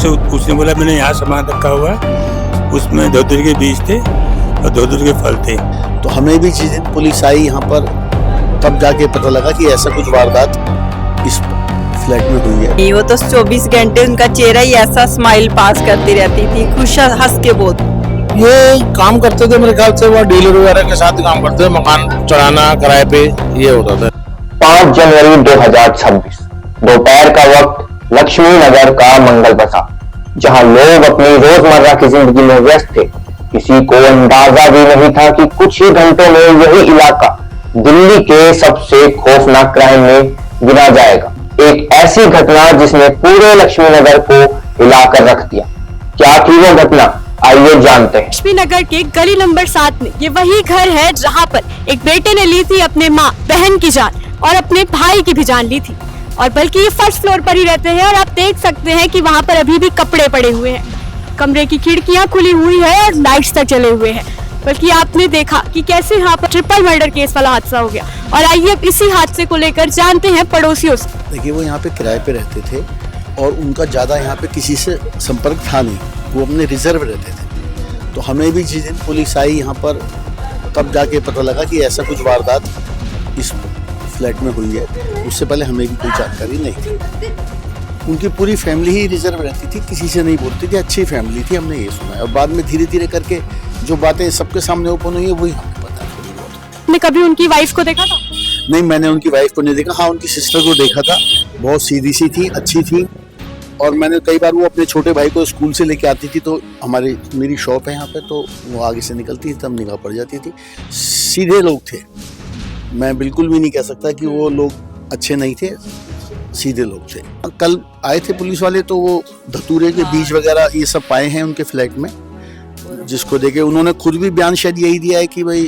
तो उसने बोला मैंने यहाँ सामान रखा हुआ है, उसमें धतूरे के बीज थे और धतूरे के फल थे। तो हमें भी जिस दिन पुलिस आई यहाँ पर तब जाके पता लगा कि ऐसा कुछ वारदात इस फ्लैट में हुई है। वो तो 24 घंटे उनका चेहरा ही ऐसा स्माइल पास करती रहती थी, खुश हंस के बोलती। ये काम करते थे मेरे ख्याल से, वो डीलर वगैरह के साथ काम करते थे, मकान चढ़ाना किराए पे ये होता था। 5 जनवरी 2026 दोपहर का वक्त लक्ष्मी नगर का मंगल प्रसाद, जहां लोग अपनी रोजमर्रा की जिंदगी में व्यस्त थे। किसी को अंदाजा भी नहीं था कि कुछ ही घंटों में यही इलाका दिल्ली के सबसे खौफनाक क्राइम में गिना जाएगा। एक ऐसी घटना जिसने पूरे लक्ष्मी नगर को हिलाकर रख दिया। क्या थी वो घटना, आइए जानते हैं। लक्ष्मी नगर के गली नंबर 7 में ये वही घर है जहाँ पर एक बेटे ने ली थी अपने माँ बहन की जान और अपने भाई की भी जान ली थी, और बल्कि ये फर्स्ट फ्लोर पर ही रहते हैं। और आप देख सकते हैं कि वहाँ पर अभी भी कपड़े पड़े हुए हैं, कमरे की खिड़कियां खुली हुई है और लाइट्स तक जले हुए हैं। बल्कि आपने देखा कि कैसे यहाँ पर ट्रिपल मर्डर केस वाला हादसा हो गया। और आइए अब इसी हादसे को लेकर जानते हैं पड़ोसियों से। देखिए, वो यहाँ पे किराए पे रहते थे और उनका ज़्यादा यहाँ पे किसी से संपर्क था नहीं, वो अपने रिजर्व रहते थे। तो हमें भी जिस दिन पुलिस आई यहाँ पर तब जाके पता लगा कि ऐसा कुछ वारदात इस फ्लैट में हुई है। उससे पहले हमें भी कोई जानकारी नहीं थी। उनकी पूरी फैमिली ही रिजर्व रहती थी, किसी से नहीं बोलती थी, अच्छी फैमिली थी, हमने ये सुना है। और बाद में धीरे धीरे करके जो बातें सबके सामने ओपन हुई है वही हमें पता है थोड़ी बहुत। आपने कभी उनकी वाइफ को देखा था? नहीं, मैंने उनकी वाइफ को नहीं देखा। हाँ, उनकी सिस्टर को देखा था, बहुत सीधी सी थी, अच्छी थी। और मैंने कई बार, वो अपने छोटे भाई को स्कूल से लेके आती थी, तो मेरी शॉप है यहाँ पे, तो वो आगे से निकलती थी, तब निगाह पड़ जाती थी। सीधे लोग थे, मैं बिल्कुल भी नहीं कह सकता कि वो लोग अच्छे नहीं थे, सीधे लोग थे। कल आए थे पुलिस वाले, तो वो धतूरे के बीज वगैरह ये सब पाए हैं उनके फ्लैट में, जिसको देखे उन्होंने खुद भी बयान शायद यही दिया है कि भाई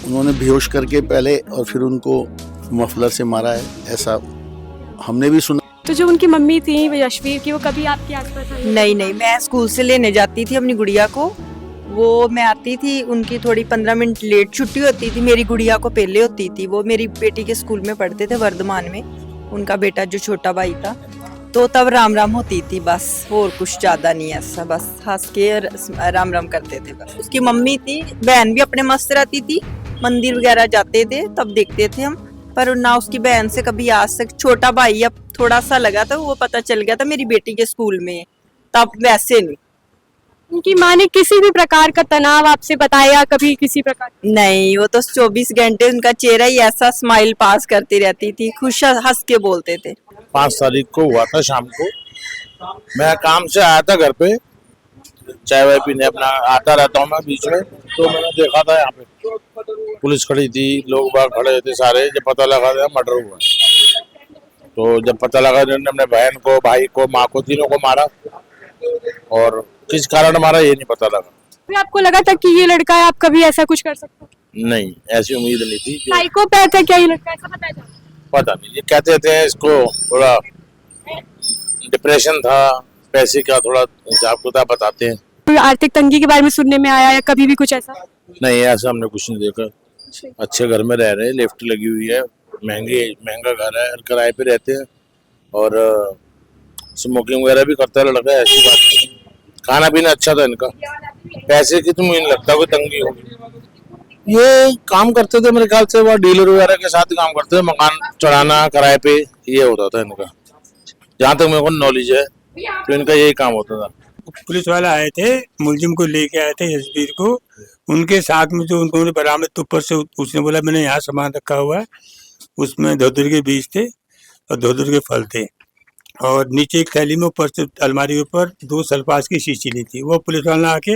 उन्होंने बेहोश करके पहले और फिर उनको मफलर से मारा है, ऐसा हमने भी सुना। तो जो उनकी मम्मी थी वो यशवीर की, वो कभी आपके आसपास आई? नहीं, मैं स्कूल से लेने जाती थी अपनी गुड़िया को। वो मैं आती थी, उनकी थोड़ी 15 मिनट लेट छुट्टी होती थी। मेरी गुड़िया को पहले होती थी। वो मेरी बेटी के स्कूल में पढ़ते थे वर्धमान में, उनका बेटा जो छोटा भाई था। तो तब राम राम होती थी बस, और कुछ ज्यादा नहीं ऐसा, बस हंस के राम राम करते थे बस। उसकी मम्मी थी, बहन भी अपने मस्त रहती थी, मंदिर वगैरह जाते थे तब देखते थे हम। पर ना उसकी बहन से कभी आज तक, छोटा भाई अब थोड़ा सा लगा था, वो पता चल गया था मेरी बेटी के स्कूल में, तब वैसे नहीं। उनकी माँ ने किसी भी प्रकार का तनाव आपसे बताया कभी, किसी प्रकार? नहीं, वो तो 24 घंटे उनका चेहरा ही ऐसा स्माइल पास करती रहती थी, खुश हंस के बोलते थे। 5 तारीख को हुआ था शाम को, मैं काम से आया था घर पे, चाय वाय पीने अपना आता रहता हूँ मैं बीच में। तो मैंने देखा था यहाँ पे पुलिस खड़ी थी, लोग बाहर खड़े थे सारे। जब पता लगा था मर्डर हुआ, तो जब पता लगा इन्होंने अपने बहन को, भाई को, माँ को, तीनों को मारा। और किस कारण मारा ये नहीं पता लगा। फिर आपको लगा था कि ये लड़का है, आप कभी ऐसा कुछ कर सकते हो? नहीं, ऐसी उम्मीद नहीं थी। साइकोपैथ है क्या ये लड़का, ऐसा पता है? पता नहीं, ये कहते थे इसको थोड़ा डिप्रेशन था, पैसे का थोड़ा हिसाब किताब बताते हैं। कोई आर्थिक तंगी के बारे में सुनने में आया या कभी भी कुछ ऐसा? नहीं, ऐसा हमने कुछ नहीं देखा। अच्छे घर में रह रहे हैं, लिफ्ट लगी हुई है, महंगा घर है, किराए पे रहते हैं। और स्मोकिंग वगैरह भी करता है लड़का, ऐसी बात नहीं। खाना पीना अच्छा था इनका, पैसे की तो मुझे नहीं लगता कोई तंगी होगी। ये काम करते थे मेरे ख्याल से, वो डीलर वगैरह के साथ काम करते थे, मकान चढ़ाना किराए पे ये होता था इनका, जहाँ तक मेरे को नॉलेज है। तो इनका यही काम होता था। पुलिस वाला आए थे, मुलजिम को लेके आए थे यशवीर को। उनके साथ में जो उन्होंने बरामद, तो ऊपर से उसने बोला मैंने यहाँ सामान रखा हुआ है, उसमें धतूरे के बीज थे और धतूरे के फल थे। और नीचे एक थैली में, ऊपर से अलमारी के ऊपर 2 सल्फास की शीशी ली थी। वो पुलिस वाला आके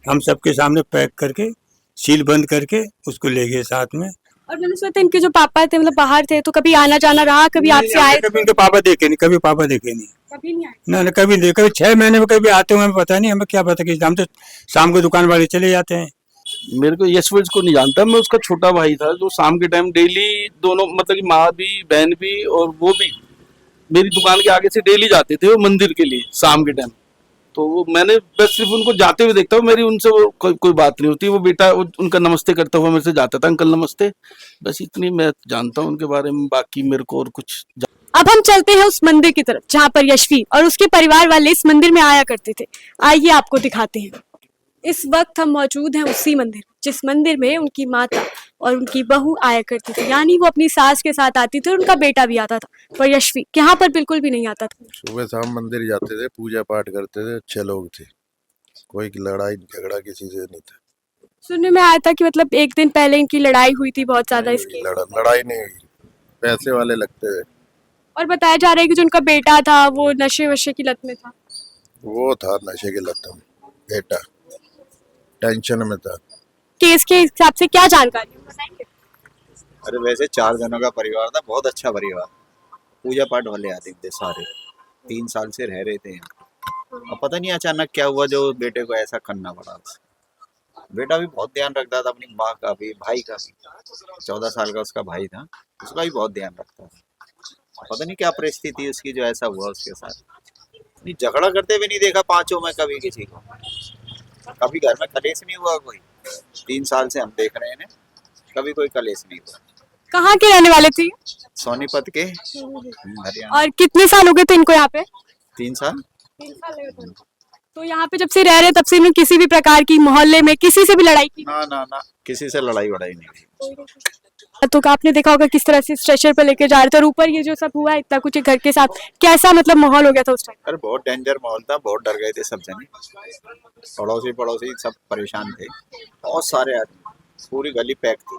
हम सबके सामने पैक करके, सील बंद करके उसको ले गए साथ में। और मैंने सुना था इनके जो पापा थे, मतलब बाहर थे, तो कभी आना जाना रहा, कभी आपसे आए? कभी इनके पापा देखे नहीं, कभी पापा देखे नहीं, कभी नहीं आए ना कभी नहीं। कभी 6 महीने में कभी आते हुए हमें पता नहीं, हमें क्या पता कि हम तो शाम को दुकान वाले चले जाते हैं। मेरे को यशवीर को नहीं जानता, मैं उसका छोटा भाई था जो शाम के टाइम डेली दोनों, मतलब कि माँ भी बहन भी और वो भी मेरी दुकान के आगे से डेली जाते थे वो मंदिर के लिए शाम के टाइम। तो वो मैंने बस सिर्फ उनको जाते हुए देखता हूँ, मेरी उनसे वो कोई बात नहीं होती। वो बेटा उनका नमस्ते करता हुआ मेरे से जाता था, अंकल नमस्ते, बस इतनी मैं जानता हूँ उनके बारे में, बाकी मेरे को और कुछ अब हम चलते हैं उस मंदिर की तरफ जहाँ पर यशवीर और उसके परिवार वाले इस मंदिर में आया करते थे। आइए आपको दिखाते हैं। इस वक्त हम मौजूद हैं उसी मंदिर जिस मंदिर में उनकी माता और उनकी बहू आया करती थी, यानी वो अपनी सास के साथ आती थी और उनका बेटा भी आता था, पर यशवी यहाँ पर बिल्कुल भी नहीं आता था। सुबह शाम मंदिर जाते थे, पूजा पाठ करते थे, अच्छे लोग थे, कोई लड़ाई झगड़ा किसी से नहीं था। सुनने में आया था कि मतलब एक दिन पहले इनकी लड़ाई हुई थी बहुत ज्यादा इसकी, लड़ाई नहीं हुई, पैसे वाले लगते थे। और बताया जा रहा है कि जो उनका बेटा था वो नशे वशे की लत में था। वो था नशे के लत में, बेटा टेंशन में था। केस के हिसाब से क्या जानकारी है, बताएंगे? अरे वैसे 4 जनों का परिवार था, बहुत अच्छा परिवार, पूजा पाठ वाले आते थे सारे, 3 साल से रह रहे थे यहाँ। अब पता नहीं अचानक क्या हुआ जो बेटे को ऐसा करना पड़ा। बेटा भी बहुत ध्यान रखता था अपनी माँ का भी, भाई का भी, 14 साल का उसका भाई था, उसका भी बहुत ध्यान रखता था। पता नहीं क्या परिस्थिति उसकी जो ऐसा हुआ उसके साथ। नहीं, झगड़ा करते भी नहीं देखा पांचों में कभी किसी को, कभी घर में कलेश नहीं हुआ कोई। 3 साल से हम देख रहे हैं, कभी कोई कलेश नहीं हुआ। कहाँ के रहने वाले थे? सोनीपत के, हरियाणा। और कितने साल हो गए थे इनको यहाँ पे? 3 साल। तो यहाँ पे जब से रह रहे तब से इन्होंने किसी भी प्रकार की मोहल्ले में किसी से भी लड़ाई की? ना, किसी से लड़ाई वड़ाई नहीं हुई। तो आपने देखा होगा किस तरह से स्ट्रेचर पे लेके जा रहे थे और ऊपर ये जो सब हुआ इतना कुछ घर के साथ, कैसा मतलब माहौल हो गया था उस टाइम? अरे बहुत डेंजर माहौल था, बहुत डर गए थे सब जने, पड़ोसी सब परेशान थे, बहुत सारे आदमी, पूरी गली पैक थी।